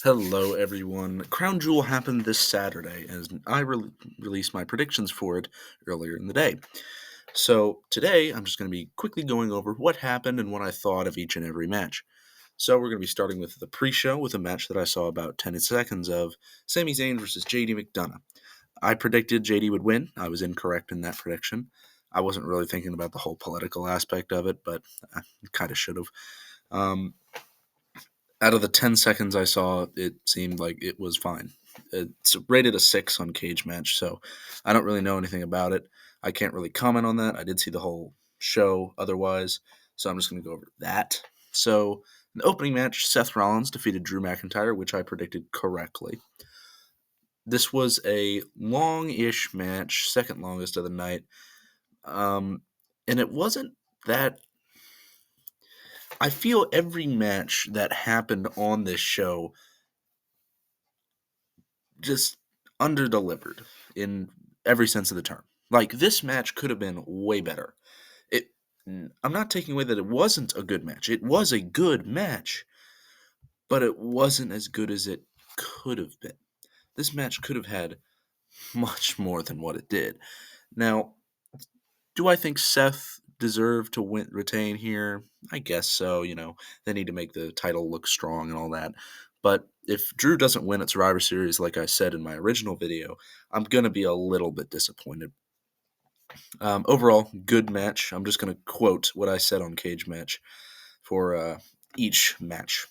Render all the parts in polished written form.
Hello, everyone. Crown Jewel happened this Saturday, and I released my predictions for it earlier in the day. So today, I'm just going to be quickly going over what happened and what I thought of each and every match. So we're going to be starting with the pre-show with a match that I saw about 10 seconds of: Sami Zayn versus JD McDonough. I predicted JD would win. I was incorrect in that prediction. I wasn't really thinking about the whole political aspect of it, but I kind of should have. Um, Out of the 10 seconds I saw, it seemed like it was fine. It's rated a 6 on Cage Match, so I don't really know anything about it. I can't really comment on that. I did see the whole show otherwise, so I'm just going to go over that. So, in the opening match, Seth Rollins defeated Drew McIntyre, which I predicted correctly. This was a long-ish match, second longest of the night, and it wasn't that. I feel every match that happened on this show just underdelivered in every sense of the term. Like, this match could have been way better. It I'm not taking away that it wasn't a good match. It was a good match, but it wasn't as good as it could have been. This match could have had much more than what it did. Now, do I think Seth deserved to retain here? I guess so. They need to make the title look strong and all that. But if Drew doesn't win at Survivor Series, like I said in my original video, I'm going to be a little bit disappointed. Overall, good match. I'm just going to quote what I said on Cage Match for each match.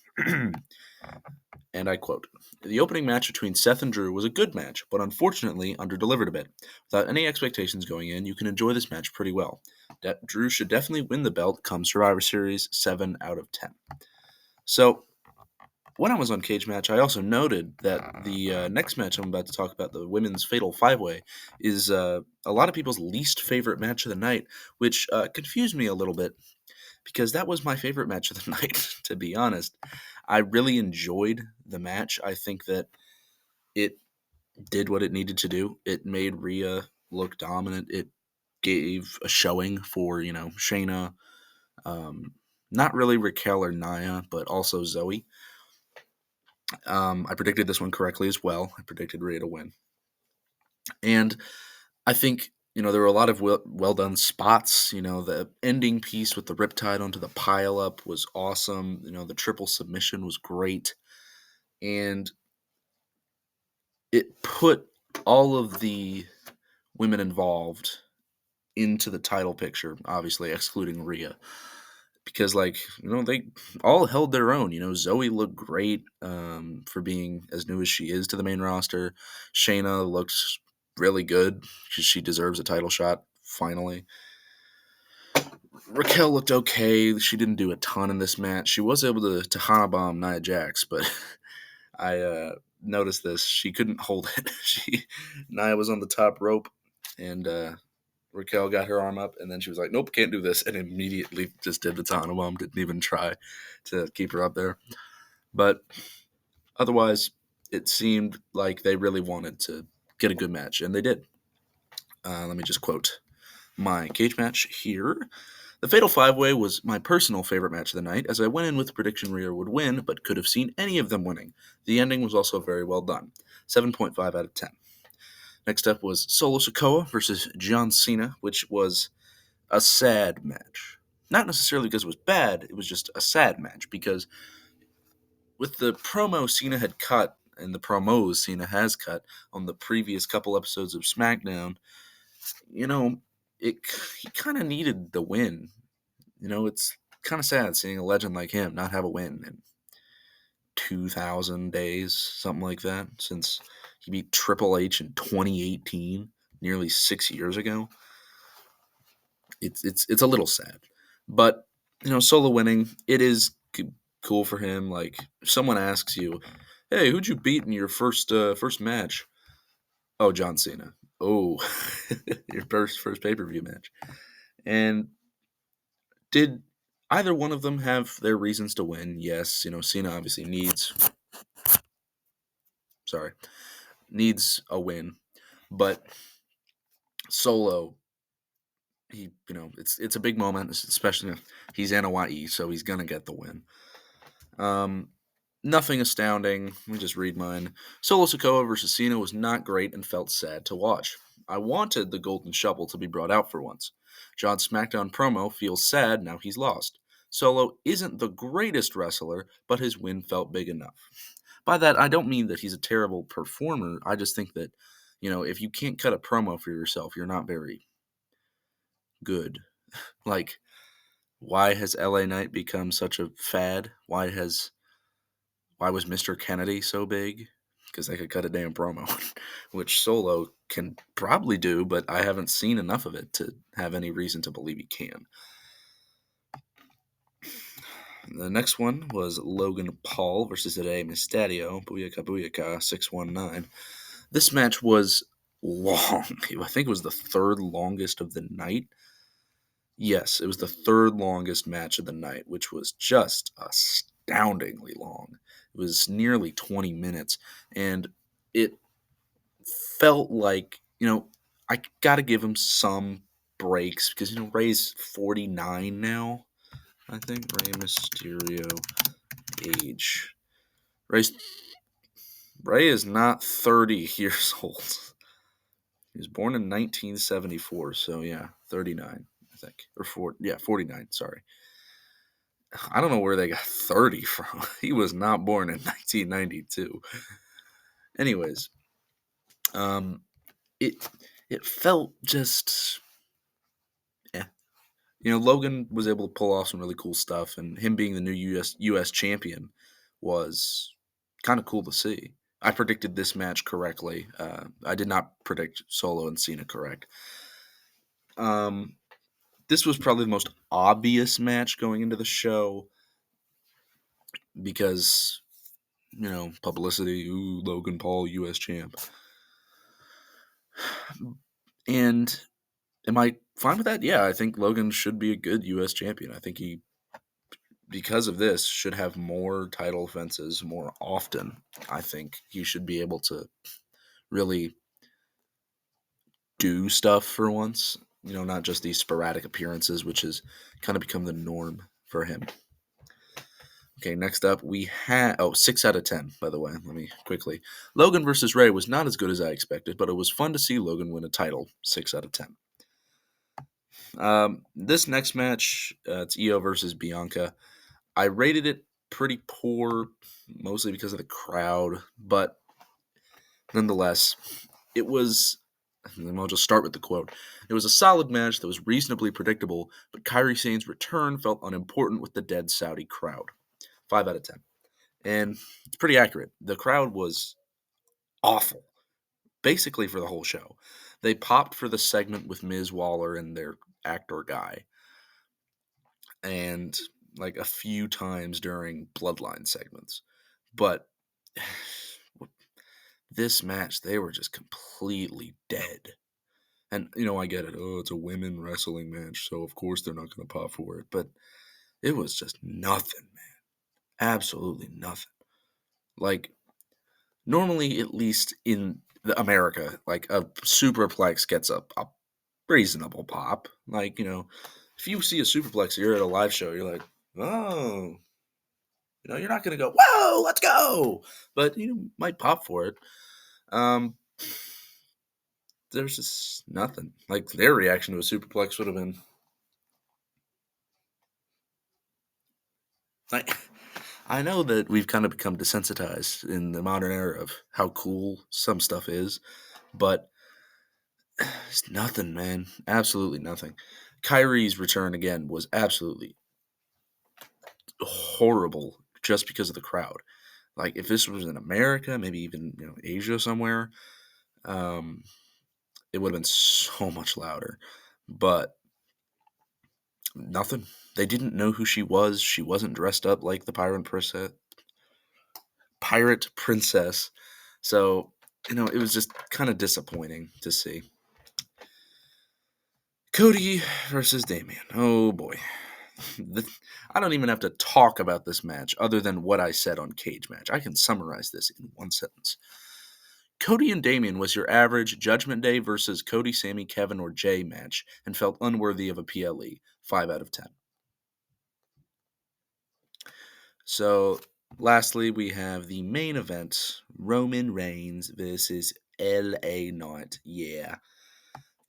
And I quote: "The opening match between Seth and Drew was a good match, but unfortunately underdelivered a bit. Without any expectations going in, you can enjoy this match pretty well. Drew should definitely win the belt come Survivor Series, 7 out of 10. So, when I was on Cage Match, I also noted that the next match I'm about to talk about, the Women's Fatal 5-Way, is a lot of people's least favorite match of the night, which confused me a little bit because that was my favorite match of the night, to be honest. I really enjoyed the match. I think that it did what it needed to do. It made Rhea look dominant. It gave a showing for, Shayna, not really Raquel or Nia, but also Zoe. I predicted this one correctly as well. I predicted Rhea to win. And I think, there were a lot of well done spots. The ending piece with the Riptide onto the pile up was awesome. The triple submission was great. And it put all of the women involved into the title picture, obviously excluding Rhea. Because, they all held their own. Zoe looked great for being as new as she is to the main roster. Shayna looks really good because she deserves a title shot, finally. Raquel looked okay. She didn't do a ton in this match. She was able to Hana bomb Nia Jax, but I noticed this. She couldn't hold it. Nia was on the top rope, and Raquel got her arm up, and then she was like, "Nope, can't do this," and immediately just did the Tana bomb. Didn't even try to keep her up there. But otherwise, it seemed like they really wanted to get a good match, and they did. Let me just quote my Cage Match here. "The Fatal 5-Way was my personal favorite match of the night, as I went in with the prediction Rhea would win, but could have seen any of them winning. The ending was also very well done. 7.5 out of 10. Next up was Solo Sikoa versus John Cena, which was a sad match. Not necessarily because it was bad, it was just a sad match, because with the promo Cena had cut, and the promos Cena has cut on the previous couple episodes of SmackDown, you know, he kind of needed the win. It's kind of sad seeing a legend like him not have a win in 2,000 days, something like that, since he beat Triple H in 2018, nearly 6 years ago. It's a little sad, but Solo winning, it is cool for him. Like, if someone asks you, "Hey, who'd you beat in your first match?" "Oh, John Cena." "Oh, your first pay-per-view match." And did either one of them have their reasons to win? Yes. Cena obviously needs a win, but Solo, it's a big moment, especially if he's in Hawaii, so he's gonna get the win. Nothing astounding. Let me just read mine. Solo Sikoa versus Cena was not great and felt sad to watch. I wanted the Golden Shovel to be brought out for once. John's SmackDown promo feels sad now he's lost. Solo isn't the greatest wrestler, but his win felt big enough. By that, I don't mean that he's a terrible performer. I just think that, if you can't cut a promo for yourself, you're not very good. Like, why has LA Knight become such a fad? Why was Mr. Kennedy so big? Because they could cut a damn promo, which Solo can probably do, but I haven't seen enough of it to have any reason to believe he can. The next one was Logan Paul versus Rey Mysterio, Booyaka Booyaka 619. This match was long. I think it was the third longest of the night. Yes, it was the third longest match of the night, which was just astoundingly long. It was nearly 20 minutes, and it felt like, I got to give him some breaks because, Ray's 49 now. I think Rey Mysterio age. Rey is not 30 years old. He was born in 1974, so yeah, 39, I think. Or 49, sorry. I don't know where they got 30 from. He was not born in 1992. Anyways, it felt just Logan was able to pull off some really cool stuff, and him being the new US champion was kind of cool to see. I predicted this match correctly. I did not predict Solo and Cena correct. This was probably the most obvious match going into the show because, publicity. Ooh, Logan Paul, US champ. And am I fine with that? Yeah, I think Logan should be a good US champion. I think he, because of this, should have more title defenses more often. I think he should be able to really do stuff for once, not just these sporadic appearances, which has kind of become the norm for him. Okay, next up we have 6 out of 10, by the way. Let me quickly. Logan versus Rey was not as good as I expected, but it was fun to see Logan win a title. 6 out of 10. This next match, it's Io versus Bianca. I rated it pretty poor, mostly because of the crowd, but nonetheless, it was. And I'll just start with the quote. It was a solid match that was reasonably predictable, but Kairi Sane's return felt unimportant with the dead Saudi crowd. 5 out of 10. And it's pretty accurate. The crowd was awful, basically for the whole show. They popped for the segment with Ms. Waller and their actor guy, and like a few times during Bloodline segments. But this match, they were just completely dead. And, I get it. Oh, it's a women wrestling match, so of course they're not going to pop for it. But it was just nothing, man. Absolutely nothing. Like, normally, at least in America, like a superplex gets a reasonable pop. Like, if you see a superplex, you're at a live show, you're like, oh, you're not going to go, whoa, let's go. But, might pop for it. There's just nothing. Like, their reaction to a superplex would have been like, I know that we've kind of become desensitized in the modern era of how cool some stuff is, but it's nothing, man. Absolutely nothing. Kyrie's return again was absolutely horrible just because of the crowd. Like, if this was in America, maybe even Asia somewhere, it would have been so much louder. But nothing. They didn't know who she was. She wasn't dressed up like the pirate princess. So, it was just kind of disappointing to see. Cody versus Damian. Oh boy. I don't even have to talk about this match other than what I said on Cage Match. I can summarize this in one sentence. Cody and Damian was your average Judgment Day versus Cody, Sammy, Kevin, or Jay match and felt unworthy of a PLE. 5 out of 10. So, Lastly, we have the main event, Roman Reigns versus LA Knight. Yeah.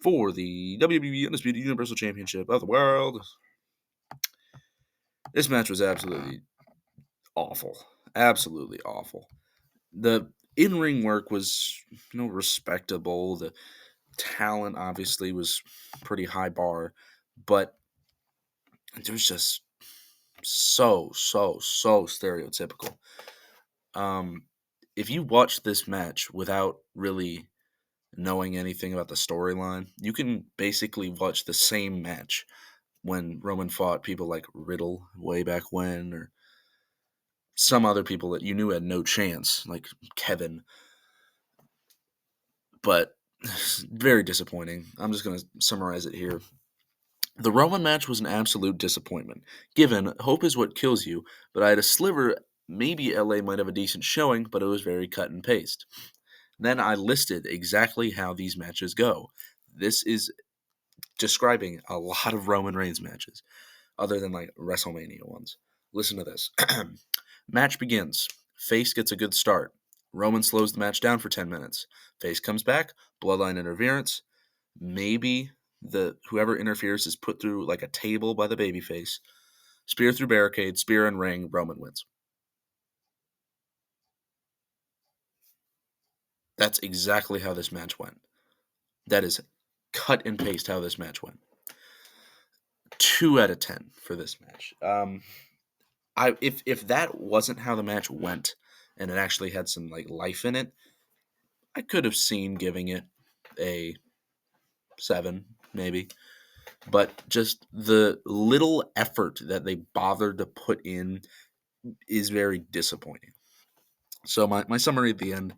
For the WWE Undisputed Universal Championship of the world. This match was absolutely awful. Absolutely awful. The in-ring work was, respectable. The talent obviously was pretty high bar, but it was just so stereotypical. Um, if you watch this match without really knowing anything about the storyline, you can basically watch the same match when Roman fought people like Riddle way back when, or some other people that you knew had no chance, like Kevin. But very disappointing. I'm just going to summarize it here. The Roman match was an absolute disappointment. Given hope is what kills you, but I had a sliver maybe LA might have a decent showing, but it was very cut and paste. Then I listed exactly how these matches go. This is describing a lot of Roman Reigns matches, other than like WrestleMania ones. Listen to this. Match begins. Face gets a good start. Roman slows the match down for 10 minutes. Face comes back. Bloodline interference. Maybe the whoever interferes is put through like a table by the babyface. Spear through barricade. Spear and ring. Roman wins. That's exactly how this match went. That is cut and paste how this match went. 2 out of 10 for this match. If that wasn't how the match went, and it actually had some like life in it, I could have seen giving it a 7, maybe. But just the little effort that they bothered to put in is very disappointing. So my summary at the end,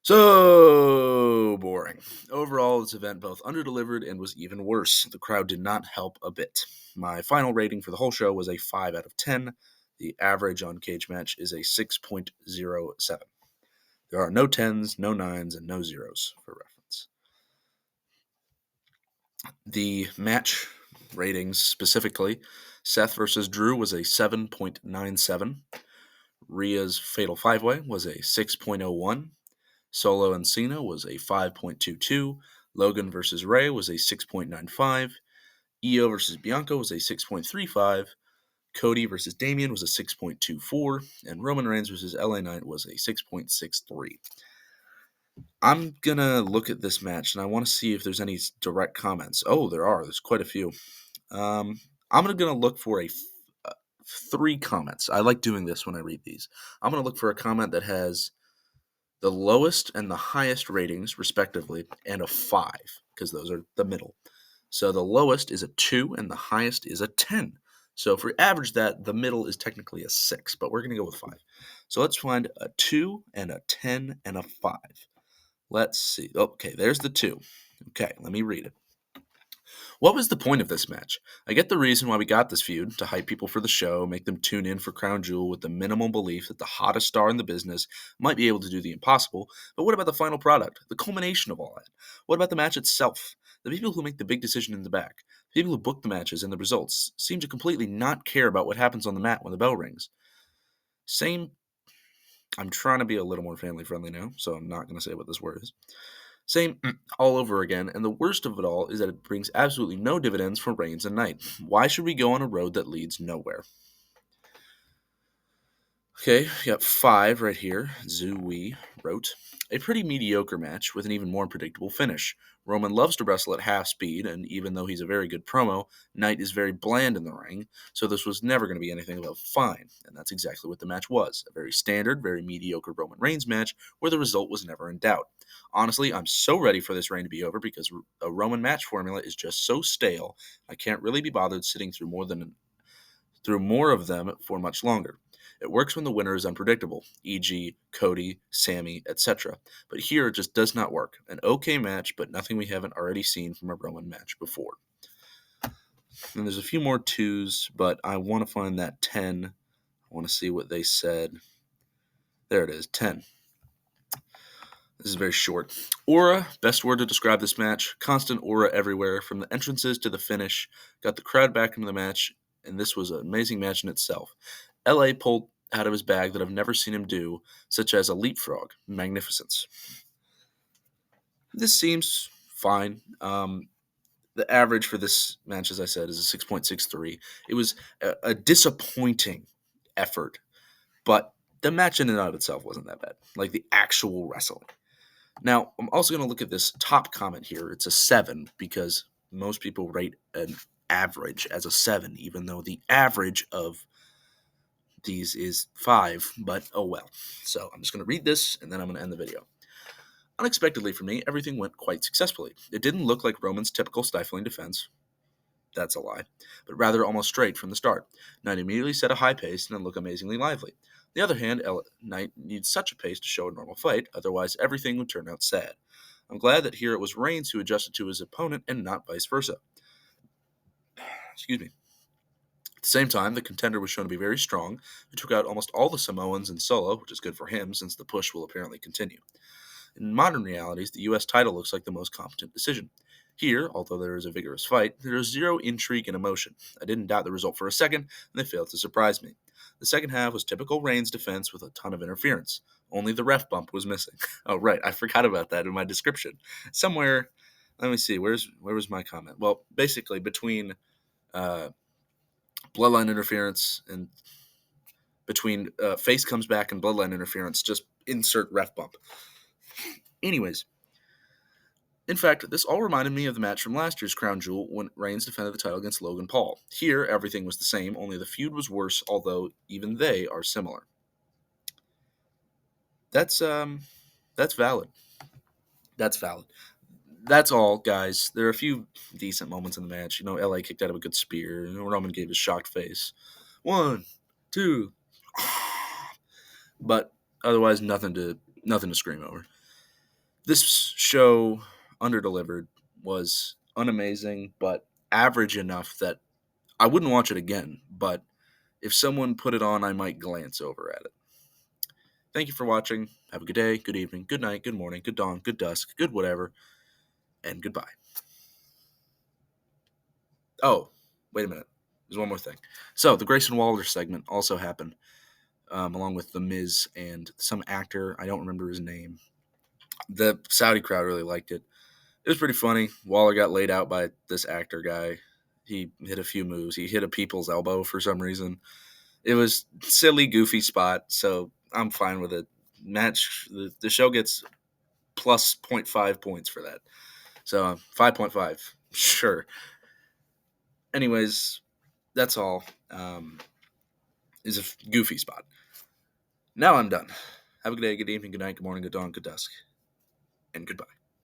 so boring. Overall, this event both underdelivered and was even worse. The crowd did not help a bit. My final rating for the whole show was a 5 out of 10. The average on Cage Match is a 6.07. There are no 10s, no 9s, and no 0s for reference. The match ratings specifically, Seth versus Drew was a 7.97. Rhea's Fatal 5-Way was a 6.01. Solo and Cena was a 5.22. Logan versus Ray was a 6.95. Io versus Bianca was a 6.35. Cody versus Damian was a 6.24. And Roman Reigns versus LA Knight was a 6.63. I'm going to look at this match, and I want to see if there's any direct comments. Oh, there are. There's quite a few. I'm going to look for 3 comments. I like doing this when I read these. I'm going to look for a comment that has the lowest and the highest ratings, respectively, and a 5, because those are the middle. So the lowest is a 2, and the highest is a 10. So if we average that, the middle is technically a 6, but we're going to go with 5. So let's find a 2 and a 10 and a 5. Let's see. Okay, there's the 2. Okay, let me read it. What was the point of this match? I get the reason why we got this feud, to hype people for the show, make them tune in for Crown Jewel with the minimal belief that the hottest star in the business might be able to do the impossible, but what about the final product, the culmination of all that? What about the match itself? The people who make the big decision in the back, the people who book the matches and the results, seem to completely not care about what happens on the mat when the bell rings. I'm trying to be a little more family friendly now, so I'm not going to say what this word is. Same all over again, and the worst of it all is that it brings absolutely no dividends for Reigns and Knight. Why should we go on a road that leads nowhere? Okay, we got 5 right here. Zooey wrote, a pretty mediocre match with an even more predictable finish. Roman loves to wrestle at half speed, and even though he's a very good promo, Knight is very bland in the ring, so this was never going to be anything above fine, and that's exactly what the match was. A very standard, very mediocre Roman Reigns match where the result was never in doubt. Honestly, I'm so ready for this reign to be over because a Roman match formula is just so stale, I can't really be bothered sitting through more of them for much longer. It works when the winner is unpredictable, e.g., Cody, Sammy, etc. But here it just does not work. An okay match, but nothing we haven't already seen from a Roman match before. And there's a few more 2s, but I want to find that 10. I want to see what they said. There it is, 10. This is very short. Aura, best word to describe this match. Constant aura everywhere, from the entrances to the finish. Got the crowd back into the match, and this was an amazing match in itself. LA out of his bag that I've never seen him do, such as a leapfrog. Magnificence. This seems fine. The average for this match, as I said, is a 6.63. It was a disappointing effort, but the match in and of itself wasn't that bad. Like the actual wrestling. Now, I'm also going to look at this top comment here. It's a 7 because most people rate an average as a 7, even though the average of these is 5, but oh well. So I'm just going to read this and then I'm going to end the video. Unexpectedly for me, everything went quite successfully. It didn't look like Roman's typical stifling defense. That's a lie, but rather almost straight from the start. Knight immediately set a high pace and then looked amazingly lively. On the other hand, Knight needs such a pace to show a normal fight, otherwise everything would turn out sad. I'm glad that here it was Reigns who adjusted to his opponent and not vice versa. Excuse me. At the same time, the contender was shown to be very strong, who took out almost all the Samoans in solo, which is good for him since the push will apparently continue. In modern realities, the US title looks like the most competent decision. Here, although there is a vigorous fight, there is zero intrigue and emotion. I didn't doubt the result for a second, and they failed to surprise me. The second half was typical Reigns defense with a ton of interference. Only the ref bump was missing. Oh, right, I forgot about that in my description. Somewhere, let me see, where was my comment? Well, basically, between bloodline interference and between face comes back and bloodline interference, just insert ref bump. Anyways, in fact, this all reminded me of the match from last year's Crown Jewel when Reigns defended the title against Logan Paul. Here, everything was the same, only the feud was worse, although even they are similar. That's valid. That's valid. That's all, guys. There are a few decent moments in the match. LA kicked out of a good spear. Roman gave his shocked face. 1, 2. But otherwise, nothing to scream over. This show underdelivered, was unamazing, but average enough that I wouldn't watch it again. But if someone put it on, I might glance over at it. Thank you for watching. Have a good day, good evening, good night, good morning, good dawn, good dusk, good whatever, and goodbye. Oh, wait a minute. There's one more thing. So the Grayson Waller segment also happened, along with The Miz and some actor. I don't remember his name. The Saudi crowd really liked it. It was pretty funny. Waller got laid out by this actor guy. He hit a few moves. He hit a people's elbow for some reason. It was silly, goofy spot, so I'm fine with it. Match, the show gets plus 0.5 points for that. So 5.5, sure. Anyways, that's all. Is a goofy spot. Now I'm done. Have a good day, good evening, good night, good morning, good dawn, good dusk, and goodbye.